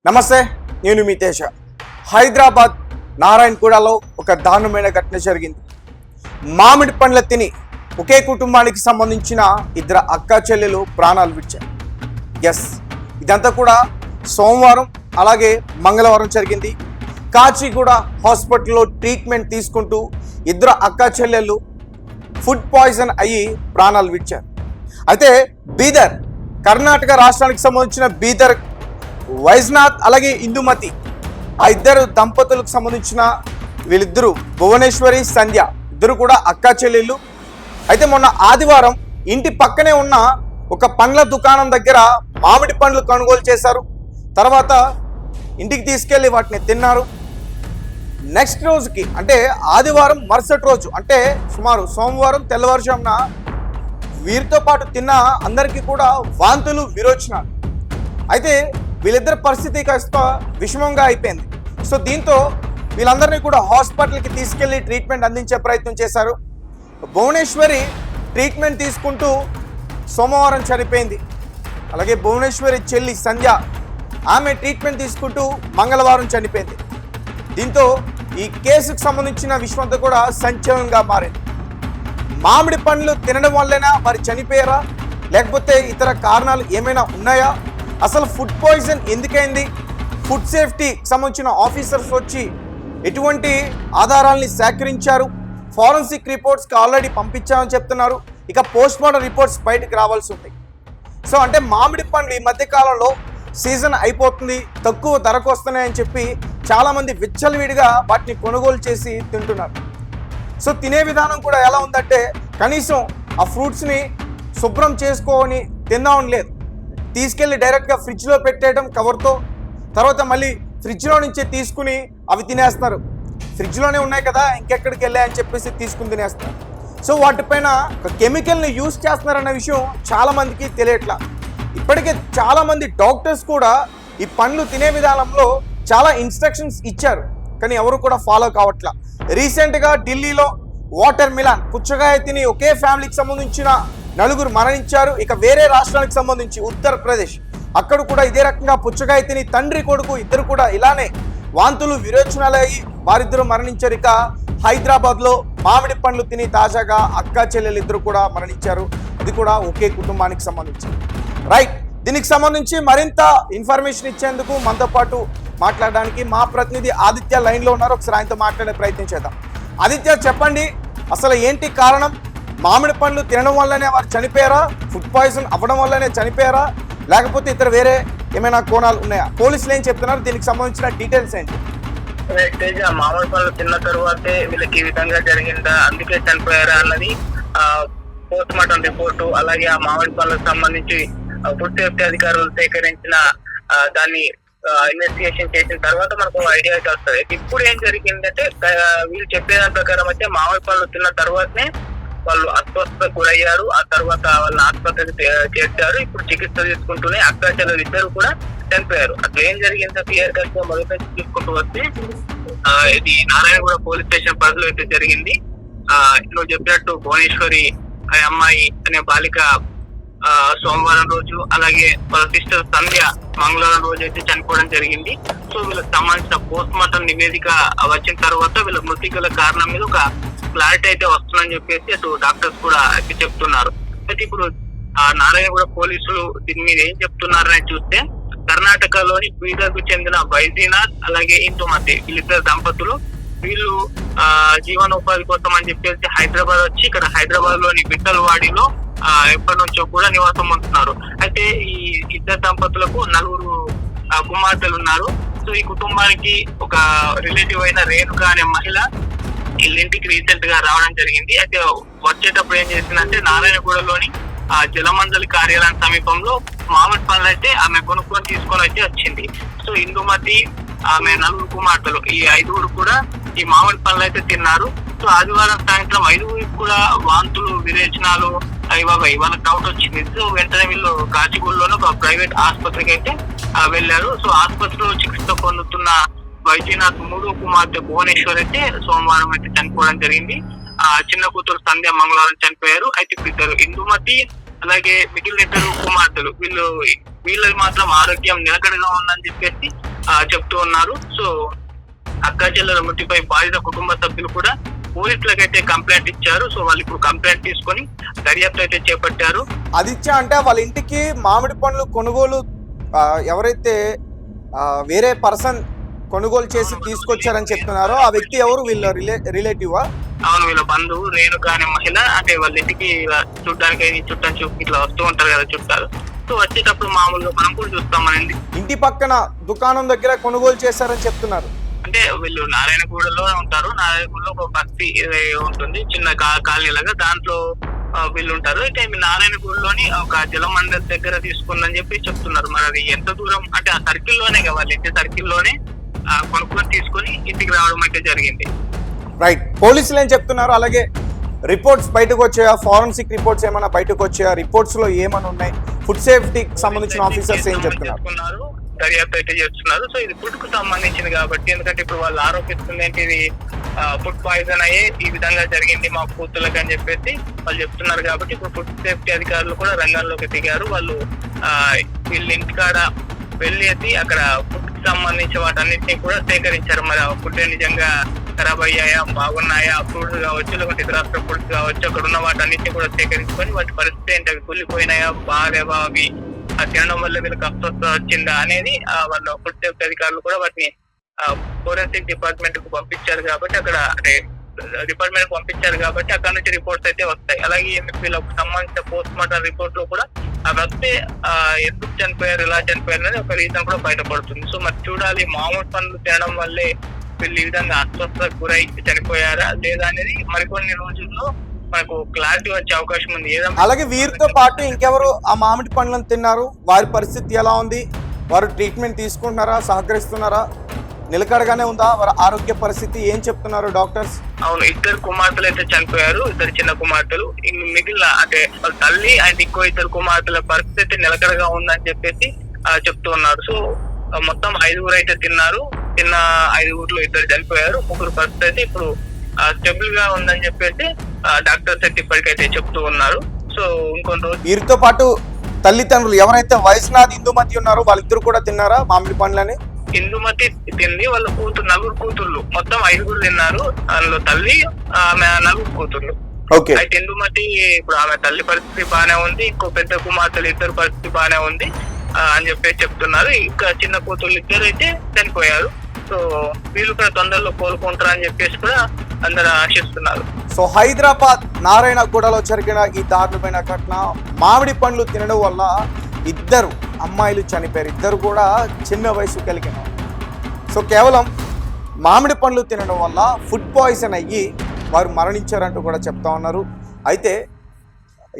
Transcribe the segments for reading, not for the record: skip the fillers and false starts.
నమస్తే, నేను మీ తేజ. హైదరాబాద్ నారాయణగూడలో ఒక దారుణమైన ఘటన జరిగింది. మామిడి పండ్ల తిని ఒకే కుటుంబానికి సంబంధించిన ఇద్దరు అక్కా చెల్లెలు ప్రాణాలు విడిచారు. ఎస్, ఇదంతా కూడా సోమవారం అలాగే మంగళవారం జరిగింది. కాచిగూడ హాస్పిటల్లో ట్రీట్మెంట్ తీసుకుంటూ ఇద్దరు అక్కా చెల్లెళ్ళు ఫుడ్ పాయిజన్ అయ్యి ప్రాణాలు విడిచారు. అయితే బీదర్, కర్ణాటక రాష్ట్రానికి సంబంధించిన బీదర్ వైజ్నాథ్ అలాగే ఇందుమతి, ఆ ఇద్దరు దంపతులకు సంబంధించిన వీళ్ళిద్దరూ భువనేశ్వరి, సంధ్య, ఇద్దరు కూడా అక్కా చెల్లెళ్ళు. అయితే మొన్న ఆదివారం ఇంటి పక్కనే ఉన్న ఒక పండ్ల దుకాణం దగ్గర మామిడి పండ్లు కొనుగోలు చేశారు. తర్వాత ఇంటికి తీసుకెళ్ళి వాటిని తిన్నారు. నెక్స్ట్ రోజుకి అంటే ఆదివారం మరుసటి రోజు అంటే సుమారు సోమవారం తెల్లవారుజామున వీరితో పాటు తిన్న అందరికీ కూడా వాంతులు, విరోచనాలు. అయితే వీళ్ళిద్దరి పరిస్థితి కాస్త విషమంగా అయిపోయింది. సో దీంతో వీళ్ళందరినీ కూడా హాస్పిటల్కి తీసుకెళ్లి ట్రీట్మెంట్ అందించే ప్రయత్నం చేశారు. భువనేశ్వరి ట్రీట్మెంట్ తీసుకుంటూ సోమవారం చనిపోయింది. అలాగే భువనేశ్వరి చెల్లి సంధ్య, ఆమె ట్రీట్మెంట్ తీసుకుంటూ మంగళవారం చనిపోయింది. దీంతో ఈ కేసుకు సంబంధించిన విషయంతో కూడా సంచలనంగా మారింది. మామిడి పండ్లు తినడం వల్లైనా మరి చనిపోయారా, లేకపోతే ఇతర కారణాలు ఏమైనా ఉన్నాయా, అసలు ఫుడ్ పాయిజన్ ఎందుకైంది, ఫుడ్ సేఫ్టీకి సంబంధించిన ఆఫీసర్స్ వచ్చి ఎటువంటి ఆధారాలని సేకరించారు, ఫారెన్సిక్ రిపోర్ట్స్కి ఆల్రెడీ పంపించామని చెప్తున్నారు. ఇక పోస్ట్ మార్టం రిపోర్ట్స్ బయటకు రావాల్సి ఉంది. సో అంటే మామిడి పండ్లు ఈ మధ్యకాలంలో సీజన్ అయిపోతుంది, తక్కువ ధరకు వస్తున్నాయని చెప్పి చాలామంది విచ్చలవిడిగా వాటిని కొనుగోలు చేసి తింటున్నారు. సో తినే విధానం కూడా ఎలా ఉందంటే కనీసం ఆ ఫ్రూట్స్ని శుభ్రం చేసుకొని తిందామని లేదు, తీసుకెళ్ళి డైరెక్ట్గా ఫ్రిడ్జ్లో పెట్టేయడం కవర్తో, తర్వాత మళ్ళీ ఫ్రిడ్జ్లో నుంచే తీసుకుని అవి తినేస్తున్నారు. ఫ్రిడ్జ్లోనే ఉన్నాయి కదా, ఇంకెక్కడికి వెళ్ళాయని చెప్పేసి తీసుకుని తినేస్తున్నారు. సో వాటిపైన ఒక కెమికల్ని యూజ్ చేస్తున్నారన్న విషయం చాలామందికి తెలియట్లా. ఇప్పటికే చాలామంది డాక్టర్స్ కూడా ఈ పండ్లు తినే విధానంలో చాలా ఇన్స్ట్రక్షన్స్ ఇచ్చారు, కానీ ఎవరు కూడా ఫాలో కావట్లా. రీసెంట్గా ఢిల్లీలో వాటర్ మిలాన్, పుచ్చకాయ తిని ఒకే ఫ్యామిలీకి సంబంధించిన నలుగురు మరణించారు. ఇక వేరే రాష్ట్రానికి సంబంధించి ఉత్తరప్రదేశ్, అక్కడ కూడా ఇదే రకంగా పుచ్చకాయ తిని తండ్రి కొడుకు ఇద్దరు కూడా ఇలానే వాంతులు, విరోచనాలయ్యి వారిద్దరూ మరణించారు. ఇక హైదరాబాద్లో మామిడి పండ్లు తిని తాజాగా అక్కా చెల్లెలు ఇద్దరు కూడా మరణించారు. అది కూడా ఒకే కుటుంబానికి సంబంధించి. రైట్, దీనికి సంబంధించి మరింత ఇన్ఫర్మేషన్ ఇచ్చేందుకు మనతో పాటు మాట్లాడడానికి మా ప్రతినిధి ఆదిత్య లైన్లో ఉన్నారు. ఒకసారి ఆయనతో మాట్లాడే ప్రయత్నం చేద్దాం. ఆదిత్య, చెప్పండి, అసలు ఏంటి కారణం? మామిడి పండ్లు తినడం వల్లనే వారు చనిపోయారా, ఫుడ్ పాయిజన్ అవ్వడం వల్లనే చనిపోయారా, లేకపోతే ఇతర వేరే ఏమైనా కోణాలు ఉన్నాయా? పోలీసులు ఏం చెప్తున్నారు, దీనికి సంబంధించిన డీటెయిల్స్ ఏంటి? మామిడి పళ్ళు తిన్న తరువాతే వీళ్ళకి ఈ విధంగా జరిగిందా, అందుకే చనిపోయారా అన్నది పోస్ట్ మార్టం రిపోర్టు, అలాగే ఆ మామిడి పళ్ళకు సంబంధించి ఫుడ్ సేఫ్టీ అధికారులు సేకరించిన దాన్ని ఇన్వెస్టిగేషన్ చేసిన తర్వాత మనకు ఐడియా అయితే వస్తుంది. ఇప్పుడు ఏం జరిగిందంటే వీళ్ళు చెప్పేదాని ప్రకారం అయితే మామిడి పళ్ళు తిన్న తర్వాతనే వాళ్ళు అస్వస్థతకు గురయ్యారు. ఆ తర్వాత వాళ్ళని ఆసుపత్రికి చేర్చారు. ఇప్పుడు చికిత్స తీసుకుంటూనే అక్కా చెల్లెలు ఇద్దరు కూడా చనిపోయారు. అట్లా ఏం జరిగిందో క్లియర్ కట్ గా మొదటి చూసుకుంటూ వస్తే ఇది నారాయణగూడ పోలీస్ స్టేషన్ పరిధిలో అయితే జరిగింది. నువ్వు చెప్పినట్టు భువనేశ్వరి అమ్మాయి అనే బాలిక సోమవారం రోజు, అలాగే వాళ్ళ సిస్టర్ సంధ్య మంగళవారం రోజు అయితే చనిపోవడం జరిగింది. సో వీళ్ళకి సంబంధించిన పోస్ట్ మార్టం నివేదిక వచ్చిన తర్వాత వీళ్ళ మృతి గల కారణం మీద ఒక క్లారిటీ అయితే వస్తుందని చెప్పేసి అటు డాక్టర్స్ కూడా అయితే చెప్తున్నారు. అయితే ఇప్పుడు నారాయణగూడ పోలీసులు దీని మీద ఏం చెప్తున్నారని చూస్తే, కర్ణాటకలోని బీదర్ కు చెందిన వైద్యనాథ్ అలాగే ఇందుమతి, వీళ్ళిద్దరు దంపతులు, వీళ్ళు జీవనోపాధి కోసం అని చెప్పేసి హైదరాబాద్ వచ్చి ఇక్కడ హైదరాబాద్ లోని విఠల్వాడిలో ఎప్పటి నుంచో కూడా నివాసం ఉంటున్నారు. అయితే ఈ ఇద్దరు దంపతులకు నలుగురు కుమార్తెలు ఉన్నారు. సో ఈ కుటుంబానికి ఒక రిలేటివ్ అయిన రేణుక అనే మహిళ వీళ్ళింటికి రీసెంట్ గా రావడం జరిగింది. అయితే వచ్చేటప్పుడు ఏం చేసిందంటే నారాయణగూడలోని జలమండలి కార్యాలయం సమీపంలో మామిడి పళ్ళు అయితే ఆమె కొనుక్కొని తీసుకొని అయితే వచ్చింది. సో ఇందుమతి, ఆమె నలుగురు కుమార్తెలు, ఈ ఐదుగురు కూడా ఈ మామిడి పళ్ళు అయితే తిన్నారు. సో ఆదివారం సాయంత్రం ఐదుగురికి కూడా వాంతులు, విరేచనాలు ఇవ్వబోయి వాళ్ళకి డౌట్ వచ్చింది. సో వెంటనే వీళ్ళు కాచిగూడలోనే ఒక ప్రైవేట్ ఆసుపత్రికి అయితే వెళ్ళారు. సో ఆసుపత్రిలో చికిత్స పొందుతున్న వైద్యనాథ్ మూడో కుమార్తె భువనేశ్వర్ అయితే సోమవారం అయితే చనిపోవడం జరిగింది. చిన్న కూతురు సంధ్య మంగళవారం చనిపోయారు. అయితే ఇద్దరు ఇందుమతి అలాగే మిగిలిన ఇద్దరు కుమార్తెలు వీళ్ళు వీళ్ళకి మాత్రం ఆరోగ్యం నిలకడగా ఉందని చెప్పేసి చెప్తూ ఉన్నారు. సో అక్కా చెల్లెల మృతిపై బాధిత కుటుంబ సభ్యులు కూడా పోలీసులకు అయితే కంప్లైంట్ ఇచ్చారు. సో వాళ్ళు ఇప్పుడు కంప్లైంట్ తీసుకొని దర్యాప్తు అయితే చేపట్టారు. ఆదిత్య, అంటే వాళ్ళ ఇంటికి మామిడి పండ్లు కొనుగోలు ఎవరైతే వేరే పర్సన్ కొనుగోలు చేసి తీసుకొచ్చారని చెప్తున్నారో ఆ వ్యక్తి ఎవరు? వీళ్ళ రిలేటివా? అవును, వీళ్ళ బంధువు రేణుక అనే మహిళ. అంటే వాళ్ళ ఇంటికి చూడడానికి చుట్టాలు చూపు ఇట్లా వస్తూ ఉంటారు కదా చుట్టాలు. సో వచ్చేటప్పుడు మామూలుగా మనం కూడా చూస్తామనండి, ఇంటి పక్కన దుకాణం దగ్గర కొనుగోలు చేశారని చెప్తున్నారు. అంటే వీళ్ళు నారాయణగూడలో ఉంటారు. నారాయణగూడలో ఒక బస్తీ ఉంటుంది, చిన్న కాలనీ లాగా, దాంట్లో వీళ్ళు ఉంటారు. అయితే నారాయణగూడలోని ఒక జలమండలి దగ్గర తీసుకుందని చెప్పి చెప్తున్నారు. మరి అది ఎంత దూరం అంటే ఆ సర్కిల్ లోనే కదా, వాళ్ళ ఇంటి సర్కిల్ లోనే కొనుక్కొని తీసుకొని ఇంటికి రావడం అయితే జరిగింది. రైట్. పోలీసులు ఏం చెప్తున్నారు? అలాగే రిపోర్ట్స్ బయటకు వచ్చాయా? ఫారెన్సిక్ రిపోర్ట్స్ ఏమైనా బయటకు వచ్చాయా? రిపోర్ట్స్ లో ఏమైనా ఉన్నాయి? ఫుడ్ సేఫ్టీకి సంబంధించిన ఆఫీసర్స్ ఏం చెప్తున్నారు? దర్యాప్తు అయితే చేస్తున్నారు. సో ఇది ఫుడ్ కు సంబంధించింది కాబట్టి, ఎందుకంటే ఇప్పుడు వాళ్ళు ఆరోపిస్తుంది ఏంటి, ఇది ఫుడ్ పాయిజన్ అయ్యే ఈ విధంగా జరిగింది మా కూతుళ్ళకి అని చెప్పేసి వాళ్ళు చెప్తున్నారు. కాబట్టి ఇప్పుడు ఫుడ్ సేఫ్టీ అధికారులు కూడా రంగంలోకి దిగారు. వాళ్ళు వీళ్ళ ఇంటికాడ వెళ్ళేసి అక్కడ ఫుడ్ కి సంబంధించి వాటన్నిటిని కూడా సేకరించారు. మరి ఆ ఫుడ్ నిజంగా ఖరాబ్ అయ్యాయా, బాగున్నాయా, ఫ్రూట్స్ కావచ్చు, లేకపోతే ఇతర ఫుడ్స్ కావచ్చు, అక్కడ ఉన్న వాటన్నిటిని కూడా సేకరించుకొని వాటి పరిస్థితి ఏంటి, అవి కూలిపోయినాయా, బాగాలేవా, అవి తినడం వల్ల వీళ్ళకి అస్వస్థ వచ్చిందా అనేది వాళ్ళు ఫుడ్ సేఫ్టీ అధికారులు కూడా వాటిని ఫోరెన్సిక్ డిపార్ట్మెంట్ కు పంపించారు. కాబట్టి అక్కడ డిపార్ట్మెంట్ పంపించారు కాబట్టి అక్కడ నుంచి రిపోర్ట్స్ అయితే వస్తాయి. అలాగే వీళ్ళకి సంబంధించిన పోస్ట్ మార్టం రిపోర్ట్ లో కూడా అవి వస్తే ఎందుకు చనిపోయారు, ఎలా చనిపోయారు అనేది ఒక రీజన్ కూడా బయటపడుతుంది. సో మరి చూడాలి, మామూలు పనులు తినడం వల్లే వీళ్ళు ఈ విధంగా అస్వస్థకు గురై చనిపోయారా లేదా అనేది మరికొన్ని రోజుల్లో మనకు క్లారిటీ వచ్చే అవకాశం ఉంది. అలాగే వీరితో పాటు ఇంకెవరు ఆ మామిడి పండ్లను తిన్నారు? వారి పరిస్థితి ఎలా ఉంది? వారు ట్రీట్మెంట్ తీసుకుంటున్నారా, సహకరిస్తున్నారా, నిలకడగానే ఉందా వారి ఆరోగ్య పరిస్థితి? ఏం చెప్తున్నారు డాక్టర్స్? అవును, 2 కుమార్తెలు అయితే చనిపోయారు, 2 చిన్న కుమార్తెలు. మిగిలిన అంటే వాళ్ళ తల్లి అండ్ ఇంకో 2 కుమార్తెల పరిస్థితి నిలకడగా ఉందని చెప్పేసి చెప్తూ ఉన్నారు. సో మొత్తం 5 అయితే తిన్నారు. చిన్న 5 2 చనిపోయారు. 3 పరిస్థితి అయితే ఇప్పుడు స్టెబుల్ గా ఉందని చెప్పేసి డాక్టర్స్ అయితే ఇప్పటికైతే చెప్తూ ఉన్నారు. సో ఇంకొన్ని రోజు వీరితో పాటు తల్లిదండ్రులు ఎవరైతే వైష్ణవ్ ఇందుమతి ఉన్నారో వాళ్ళిద్దరు కూడా తిన్నారా మామిడి పండ్లని? ఇందుమతి తింది, వాళ్ళ కూతురు 4 కూతుర్లు, మొత్తం 5 తిన్నారు. అందులో తల్లి, ఆమె 4 కూతుర్లు. అయితే ఇందుమతి ఇప్పుడు ఆమె తల్లి పరిస్థితి బాగానే ఉంది, ఇంకో పెద్ద కుమార్తెలు 2 పరిస్థితి బాగానే ఉంది అని చెప్పేసి చెప్తున్నారు. ఇంకా చిన్న కూతుర్లు 2 అయితే చనిపోయారు. సో వీళ్ళు కూడా తొందరలో కోలుకుంటారు అని చెప్పేసి కూడా అందరూ ఆశిస్తున్నారు. సో హైదరాబాద్ నారాయణగూడలో జరిగిన ఈ దారుణమైన ఘటన, మామిడి పండ్లు తినడం వల్ల 2 అమ్మాయిలు చనిపోయారు. 2 కూడా చిన్న వయసు కలిగిన. సో కేవలం మామిడి పండ్లు తినడం వల్ల ఫుడ్ పాయిజన్ అయ్యి వారు మరణించారంటూ కూడా చెప్తా ఉన్నారు. అయితే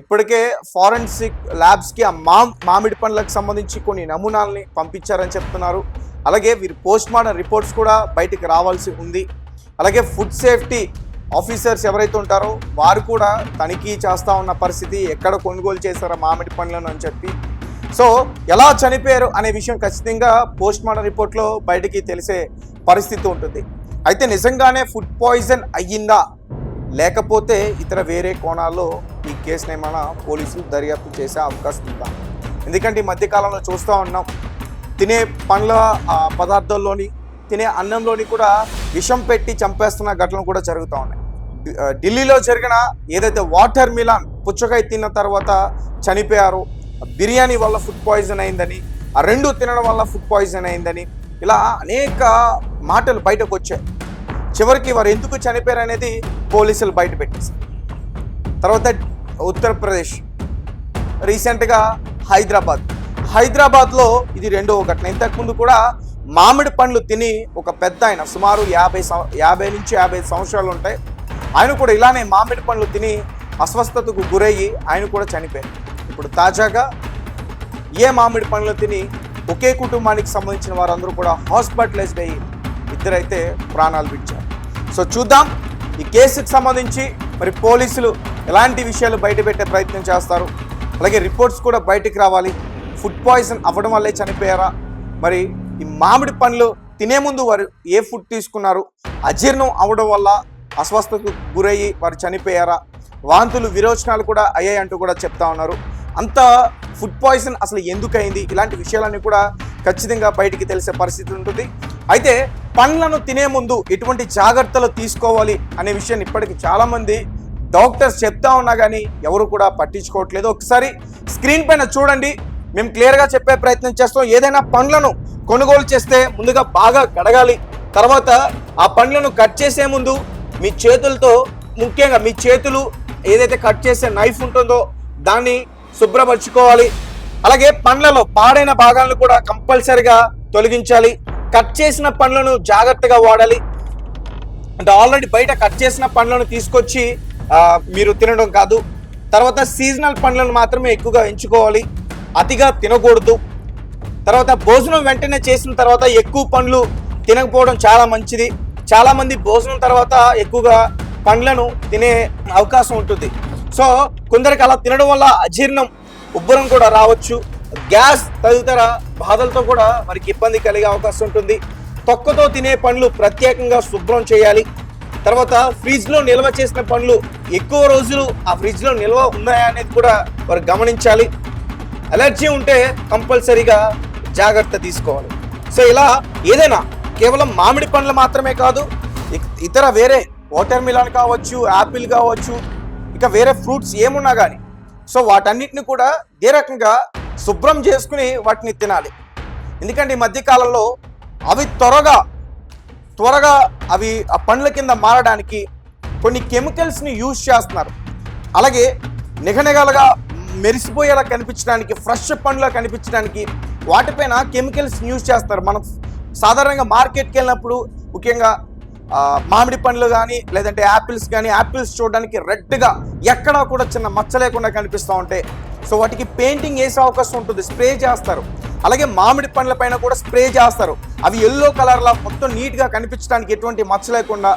ఇప్పటికే ఫారెన్సిక్ ల్యాబ్స్కి ఆ మామిడి పండ్లకు సంబంధించి కొన్ని నమూనాలని పంపించారని చెప్తున్నారు. అలాగే వీరి పోస్ట్ మార్టం రిపోర్ట్స్ కూడా బయటికి రావాల్సి ఉంది. అలాగే ఫుడ్ సేఫ్టీ ఆఫీసర్స్ ఎవరైతే ఉంటారో వారు కూడా తనిఖీ చేస్తూ ఉన్న పరిస్థితి, ఎక్కడ కొనుగోలు చేశారో మామిడి పండ్లను అని చెప్పి. సో ఎలా చనిపోయారు అనే విషయం ఖచ్చితంగా పోస్ట్ మార్టం రిపోర్ట్లో బయటికి తెలిసే పరిస్థితి ఉంటుంది. అయితే నిజంగానే ఫుడ్ పాయిజన్ అయ్యిందా, లేకపోతే ఇతర వేరే కోణాల్లో ఈ కేసును ఏమైనా పోలీసులు దర్యాప్తు చేసే అవకాశం ఉందా? ఎందుకంటే ఈ మధ్యకాలంలో చూస్తూ ఉన్నాం, తినే పండ్ల పదార్థాల్లోని, తినే అన్నంలోని కూడా విషం పెట్టి చంపేస్తున్న ఘటనలు కూడా జరుగుతూ ఉన్నాయి. ఢిల్లీలో జరిగిన ఏదైతే వాటర్ మిలాన్ పుచ్చకాయ తిన్న తర్వాత చనిపోయారో, బిర్యానీ వల్ల ఫుడ్ పాయిజన్ అయిందని, ఆ 2 తినడం వల్ల ఫుడ్ పాయిజన్ అయిందని, ఇలా అనేక మాటలు బయటకు వచ్చాయి. చివరికి వారు ఎందుకు చనిపోయారు అనేది పోలీసులు బయట పెట్టేశారు. తర్వాత ఉత్తరప్రదేశ్, రీసెంట్గా హైదరాబాద్లో ఇది 2వ ఘటన. ఇంతకుముందు కూడా మామిడి పండ్లు తిని ఒక పెద్ద ఆయన, సుమారు 50 నుంచి 55 సంవత్సరాలు ఉంటాయి, ఆయన కూడా ఇలానే మామిడి పండ్లు తిని అస్వస్థతకు గురయ్యి ఆయన కూడా చనిపోయారు. ఇప్పుడు తాజాగా మామిడి పండ్లు తిని ఒకే కుటుంబానికి సంబంధించిన వారందరూ కూడా హాస్పిటలైజ్డ్ అయ్యి 2 అయితే ప్రాణాలు విడిచారు. సో చూద్దాం ఈ కేసుకు సంబంధించి మరి పోలీసులు ఎలాంటి విషయాలు బయట పెట్టే ప్రయత్నం చేస్తారు. అలాగే రిపోర్ట్స్ కూడా బయటికి రావాలి. ఫుడ్ పాయిజన్ అవ్వడం వల్లే చనిపోయారా, మరి ఈ మామిడి పండ్లు తినే ముందు వారు ఏ ఫుడ్ తీసుకున్నారు, అజీర్ణం అవ్వడం వల్ల అస్వస్థతకు గురయ్యి వారు చనిపోయారా, వాంతులు విరోచనాలు కూడా అయ్యాయి అంటూ కూడా చెప్తా ఉన్నారు. అంత ఫుడ్ పాయిజన్ అసలు ఎందుకు అయింది, ఇలాంటి విషయాలన్నీ కూడా ఖచ్చితంగా బయటికి తెలిసే పరిస్థితి ఉంటుంది. అయితే పండ్లను తినే ముందు ఎటువంటి జాగ్రత్తలు తీసుకోవాలి అనే విషయాన్ని ఇప్పటికీ చాలామంది డాక్టర్స్ చెప్తా ఉన్నా కానీ ఎవరు కూడా పట్టించుకోవట్లేదు. ఒకసారి స్క్రీన్ పైన చూడండి, మేము క్లియర్గా చెప్పే ప్రయత్నం చేస్తాం. ఏదైనా పండ్లను కొనుగోలు చేస్తే ముందుగా బాగా కడగాలి. తర్వాత ఆ పండ్లను కట్ చేసే ముందు మీ చేతులతో, ముఖ్యంగా మీ చేతులు ఏదైతే కట్ చేసే నైఫ్ ఉంటుందో దాన్ని శుభ్రపరచుకోవాలి. అలాగే పండ్లలో పాడైన భాగాలను కూడా కంపల్సరిగా తొలగించాలి. కట్ చేసిన పండ్లను జాగ్రత్తగా వాడాలి. అంటే ఆల్రెడీ బయట కట్ చేసిన పండ్లను తీసుకొచ్చి మీరు తినడం కాదు. తర్వాత సీజనల్ పండ్లను మాత్రమే ఎక్కువగా ఎంచుకోవాలి, అతిగా తినకూడదు. తర్వాత భోజనం వెంటనే చేసిన తర్వాత ఎక్కువ పండ్లు తినకపోవడం చాలా మంచిది. చాలామంది భోజనం తర్వాత ఎక్కువగా పండ్లను తినే అవకాశం ఉంటుంది. సో కొందరికి అలా తినడం వల్ల అజీర్ణం, ఉబ్బరం కూడా రావచ్చు. గ్యాస్ తదితర బాధలతో కూడా వారికి ఇబ్బంది కలిగే అవకాశం ఉంటుంది. తొక్కతో తినే పండ్లు ప్రత్యేకంగా శుభ్రం చేయాలి. తర్వాత ఫ్రిడ్జ్లో నిల్వ చేసిన పండ్లు ఎక్కువ రోజులు ఆ ఫ్రిడ్జ్లో నిల్వ ఉన్నాయా అనేది కూడా వారు గమనించాలి. అలర్జీ ఉంటే కంపల్సరీగా జాగ్రత్త తీసుకోవాలి. సో ఇలా ఏదైనా కేవలం మామిడి పండ్లు మాత్రమే కాదు, ఇతర వేరే వాటర్ మిలన్ కావచ్చు, యాపిల్ కావచ్చు, ఇక వేరే ఫ్రూట్స్ ఏమున్నా కానీ సో వాటన్నిటిని కూడా ఏ రకంగా శుభ్రం చేసుకుని వాటిని తినాలి. ఎందుకంటే ఈ మధ్యకాలంలో అవి త్వరగా అవి ఆ పండ్ల కింద మారడానికి కొన్ని కెమికల్స్ని యూజ్ చేస్తున్నారు. అలాగే నిగనిగలుగా మెరిసిపోయేలా కనిపించడానికి, ఫ్రెష్ పండ్లా కనిపించడానికి వాటిపైన కెమికల్స్ యూజ్ చేస్తారు. మనం సాధారణంగా మార్కెట్కి వెళ్ళినప్పుడు ముఖ్యంగా మామిడి పండ్లు కానీ లేదంటే యాపిల్స్ కానీ, యాపిల్స్ చూడడానికి రెడ్గా ఎక్కడా కూడా చిన్న మచ్చ లేకుండా కనిపిస్తూ ఉంటాయి. సో వాటికి పెయింటింగ్ వేసే అవకాశం ఉంటుంది, స్ప్రే చేస్తారు. అలాగే మామిడి పండ్ల పైన కూడా స్ప్రే చేస్తారు. అవి ఎల్లో కలర్లా మొత్తం నీట్గా కనిపించడానికి ఎటువంటి మచ్చ లేకుండా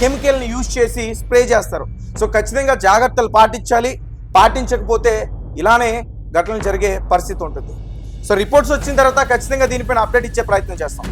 కెమికల్ని యూజ్ చేసి స్ప్రే చేస్తారు. సో ఖచ్చితంగా జాగ్రత్తలు పాటించాలి. పాటించకపోతే ఇలానే ఘటనలు జరిగే పరిస్థితి ఉంటుంది. సో రిపోర్ట్స్ వచ్చిన తర్వాత ఖచ్చితంగా దీనిపైన అప్డేట్ ఇచ్చే ప్రయత్నం చేస్తాం.